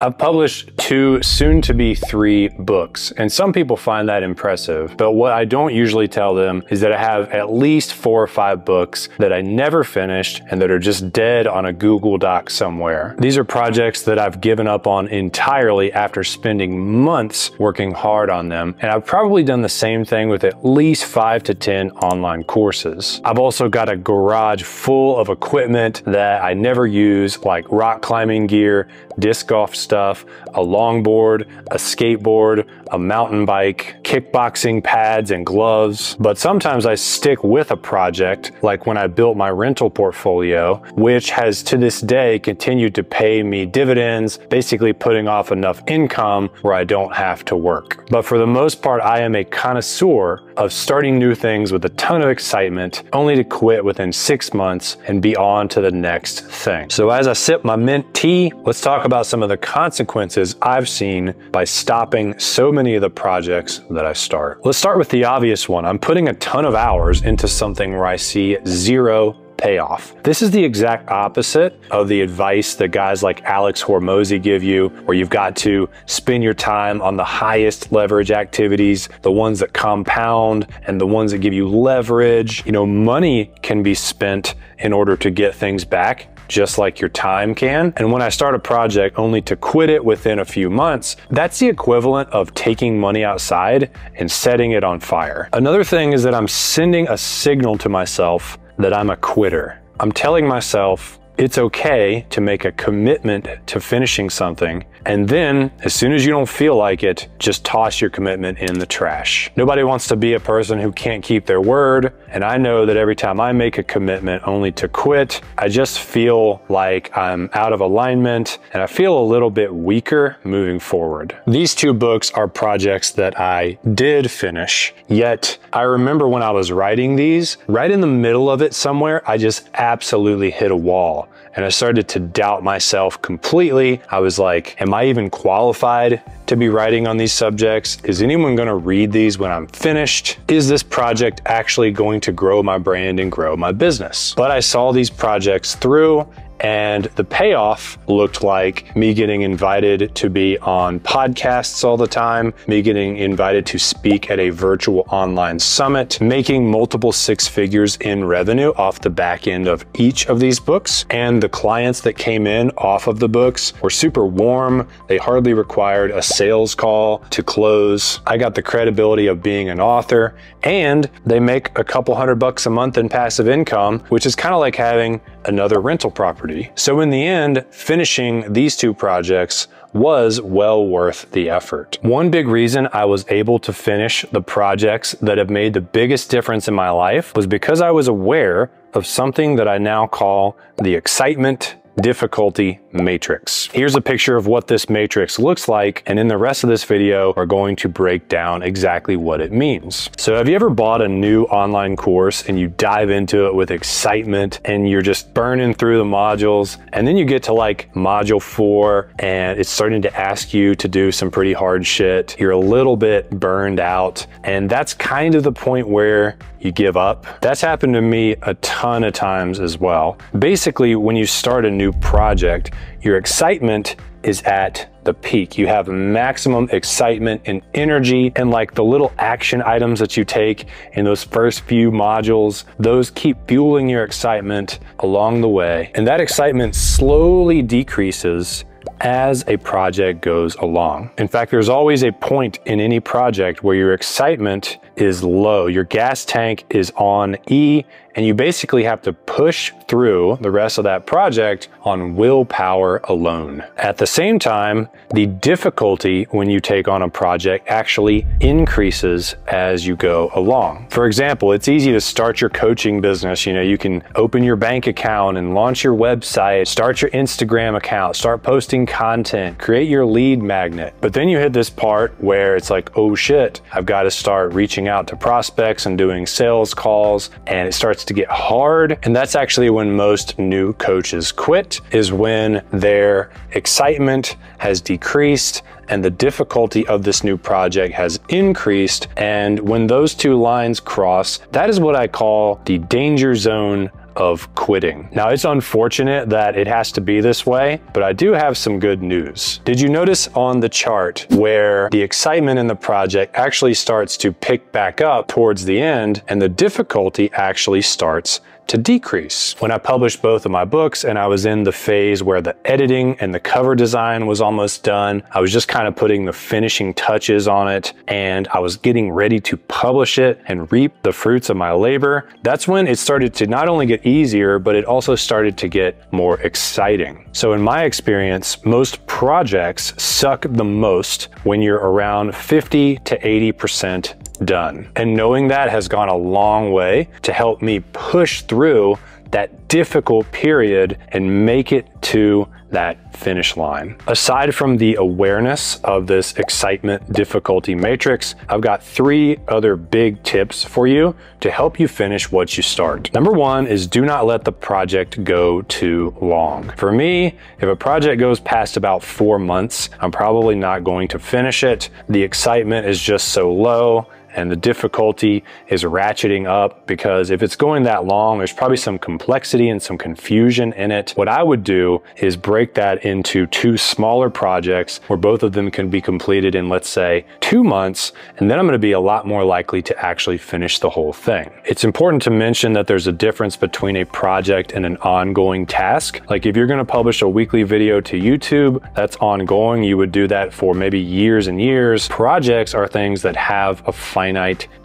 I've published 2, soon to be 3 books, and some people find that impressive, but what I don't usually tell them is that I have at least 4 or 5 books that I never finished and that are just dead on a Google Doc somewhere. These are projects that I've given up on entirely after spending months working hard on them, and I've probably done the same thing with at least 5 to 10 online courses. I've also got a garage full of equipment that I never use, like rock climbing gear, disc golf stuff, a longboard, a skateboard, a mountain bike, kickboxing pads and gloves. But sometimes I stick with a project, like when I built my rental portfolio, which has to this day continued to pay me dividends, basically putting off enough income where I don't have to work. But for the most part, I am a connoisseur of starting new things with a ton of excitement, only to quit within 6 months and be on to the next thing. So as I sip my mint tea, let's talk about some of the consequences I've seen by stopping so many of the projects that I start. Let's start with the obvious one. I'm putting a ton of hours into something where I see zero payoff. This is the exact opposite of the advice that guys like Alex Hormozi give you, where you've got to spend your time on the highest leverage activities, the ones that compound and the ones that give you leverage. You know, money can be spent in order to get things back, just like your time can. And when I start a project only to quit it within a few months, that's the equivalent of taking money outside and setting it on fire. Another thing is that I'm sending a signal to myself that I'm a quitter. I'm telling myself it's okay to make a commitment to finishing something, and then as soon as you don't feel like it, just toss your commitment in the trash. Nobody wants to be a person who can't keep their word, and I know that every time I make a commitment only to quit, I just feel like I'm out of alignment and I feel a little bit weaker moving forward. These 2 books are projects that I did finish, yet I remember when I was writing these, right in the middle of it somewhere, I just absolutely hit a wall. And I started to doubt myself completely. I was like, am I even qualified to be writing on these subjects? Is anyone gonna read these when I'm finished? Is this project actually going to grow my brand and grow my business? But I saw these projects through, and the payoff looked like me getting invited to be on podcasts all the time, me getting invited to speak at a virtual online summit, making multiple 6 figures in revenue off the back end of each of these books. And the clients that came in off of the books were super warm. They hardly required a sales call to close. I got the credibility of being an author, and they make a couple $100 a month in passive income, which is kind of like having another rental property. So in the end, finishing these 2 projects was well worth the effort. One big reason I was able to finish the projects that have made the biggest difference in my life was because I was aware of something that I now call the excitement difficulty matrix. Here's a picture of what this matrix looks like, and in the rest of this video, we're going to break down exactly what it means. So have you ever bought a new online course and you dive into it with excitement and you're just burning through the modules, and then you get to like module 4 and it's starting to ask you to do some pretty hard shit. You're a little bit burned out, and that's kind of the point where you give up. That's happened to me a ton of times as well. Basically, when you start a new project, your excitement is at the peak. You have maximum excitement and energy, and like the little action items that you take in those first few modules, those keep fueling your excitement along the way. And that excitement slowly decreases as a project goes along. In fact, there's always a point in any project where your excitement is low. Your gas tank is on E, and you basically have to push through the rest of that project on willpower alone. At the same time, the difficulty when you take on a project actually increases as you go along. For example, it's easy to start your coaching business. You know, you can open your bank account and launch your website, start your Instagram account, start posting content, create your lead magnet. But then you hit this part where it's like, oh shit, I've got to start reaching out to prospects and doing sales calls, and it starts to get hard. And that's actually when most new coaches quit, is when their excitement has decreased and the difficulty of this new project has increased. And when those 2 lines cross, that is what I call the danger zone of quitting. Now, it's unfortunate that it has to be this way, but I do have some good news. Did you notice on the chart where the excitement in the project actually starts to pick back up towards the end and the difficulty actually starts to decrease? When I published both of my books and I was in the phase where the editing and the cover design was almost done, I was just kind of putting the finishing touches on it, and I was getting ready to publish it and reap the fruits of my labor. That's when it started to not only get easier, but it also started to get more exciting. So in my experience, most projects suck the most when you're around 50 to 80% done. And knowing that has gone a long way to help me push through that difficult period and make it to that finish line. Aside from the awareness of this excitement difficulty matrix, I've got 3 other big tips for you to help you finish what you start. Number 1 is do not let the project go too long. For me, if a project goes past about 4 months, I'm probably not going to finish it. The excitement is just so low and the difficulty is ratcheting up, because if it's going that long, there's probably some complexity and some confusion in it. What I would do is break that into 2 smaller projects where both of them can be completed in, let's say, 2 months, and then I'm going to be a lot more likely to actually finish the whole thing. It's important to mention that there's a difference between a project and an ongoing task. Like if you're going to publish a weekly video to YouTube, that's ongoing. You would do that for maybe years and years. Projects are things that have a finite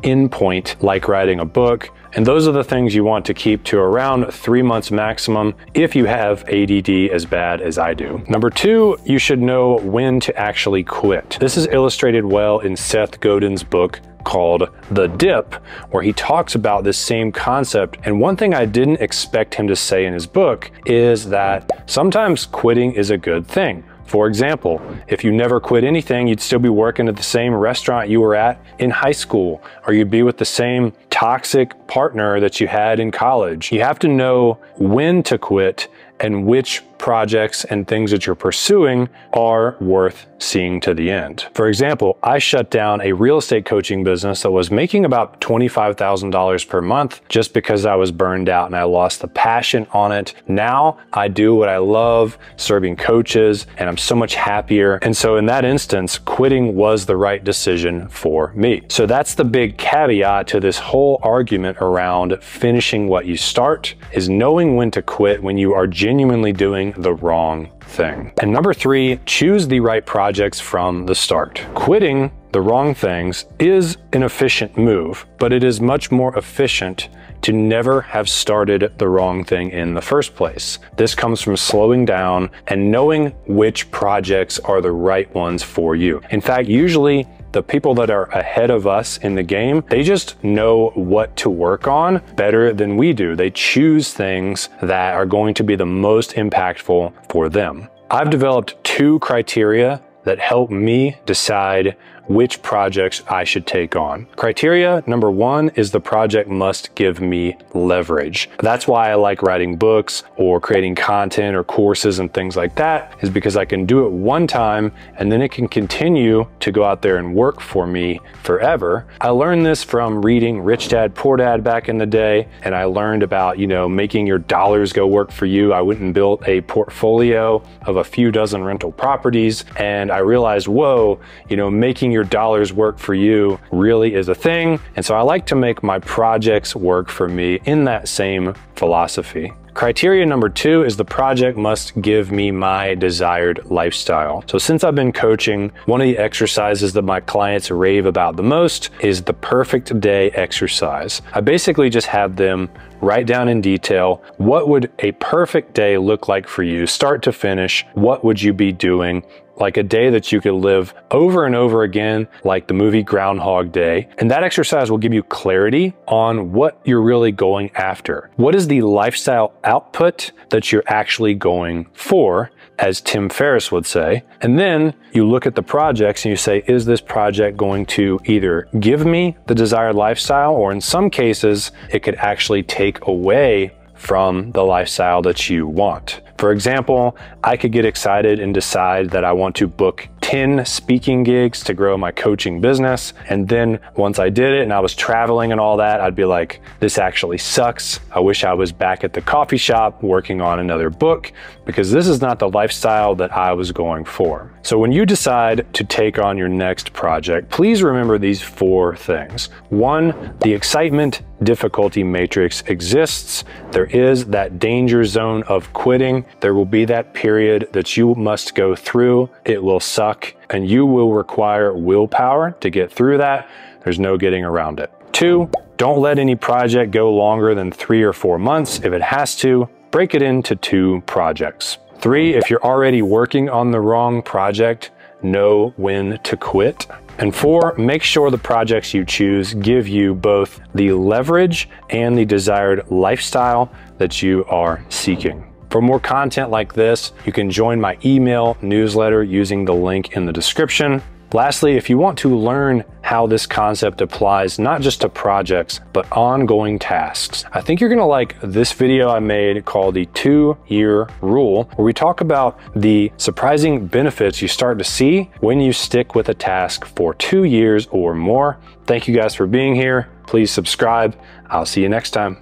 endpoint, like writing a book, and those are the things you want to keep to around 3 months maximum if you have ADD as bad as I do. Number 2, you should know when to actually quit. This is illustrated well in Seth Godin's book called The Dip, where he talks about this same concept. And one thing I didn't expect him to say in his book is that sometimes quitting is a good thing. For example, if you never quit anything, you'd still be working at the same restaurant you were at in high school, or you'd be with the same toxic partner that you had in college. You have to know when to quit and which projects and things that you're pursuing are worth seeing to the end. For example, I shut down a real estate coaching business that was making about $25,000 per month just because I was burned out and I lost the passion on it. Now I do what I love, serving coaches, and I'm so much happier. And so in that instance, quitting was the right decision for me. So that's the big caveat to this whole argument around finishing what you start, is knowing when to quit when you are genuinely doing the wrong thing. And number 3, choose the right projects from the start. Quitting the wrong things is an efficient move, but it is much more efficient to never have started the wrong thing in the first place. This comes from slowing down and knowing which projects are the right ones for you. In fact, usually the people that are ahead of us in the game, they just know what to work on better than we do. They choose things that are going to be the most impactful for them. I've developed 2 criteria that help me decide which projects I should take on. Criteria number 1 is the project must give me leverage. That's why I like writing books or creating content or courses and things like that, is because I can do it one time and then it can continue to go out there and work for me forever. I learned this from reading Rich Dad, Poor Dad back in the day, and I learned about, making your dollars go work for you. I went and built a portfolio of a few dozen rental properties, and I realized, whoa, making your dollars work for you really is a thing. And so I like to make my projects work for me in that same philosophy. Criteria number 2 is the project must give me my desired lifestyle. So since I've been coaching, one of the exercises that my clients rave about the most is the perfect day exercise. I basically just have them write down in detail, what would a perfect day look like for you, start to finish? What would you be doing? Like a day that you could live over and over again, like the movie Groundhog Day. And that exercise will give you clarity on what you're really going after. What is the lifestyle output that you're actually going for, as Tim Ferriss would say? And then you look at the projects and you say, is this project going to either give me the desired lifestyle, or in some cases, it could actually take away from the lifestyle that you want? For example, I could get excited and decide that I want to book 10 speaking gigs to grow my coaching business. And then once I did it and I was traveling and all that, I'd be like, this actually sucks. I wish I was back at the coffee shop working on another book, because this is not the lifestyle that I was going for. So when you decide to take on your next project, please remember these 4 things. 1, the excitement difficulty matrix exists. There is that danger zone of quitting. There will be that period that you must go through. It will suck and you will require willpower to get through that. There's no getting around it. 2, don't let any project go longer than 3 or 4 months. If it has to, break it into 2 projects. 3, if you're already working on the wrong project, know when to quit. And 4, make sure the projects you choose give you both the leverage and the desired lifestyle that you are seeking. For more content like this, you can join my email newsletter using the link in the description. Lastly, if you want to learn how this concept applies not just to projects, but ongoing tasks, I think you're gonna like this video I made called the 2-year rule, where we talk about the surprising benefits you start to see when you stick with a task for 2 years or more. Thank you guys for being here. Please subscribe. I'll see you next time.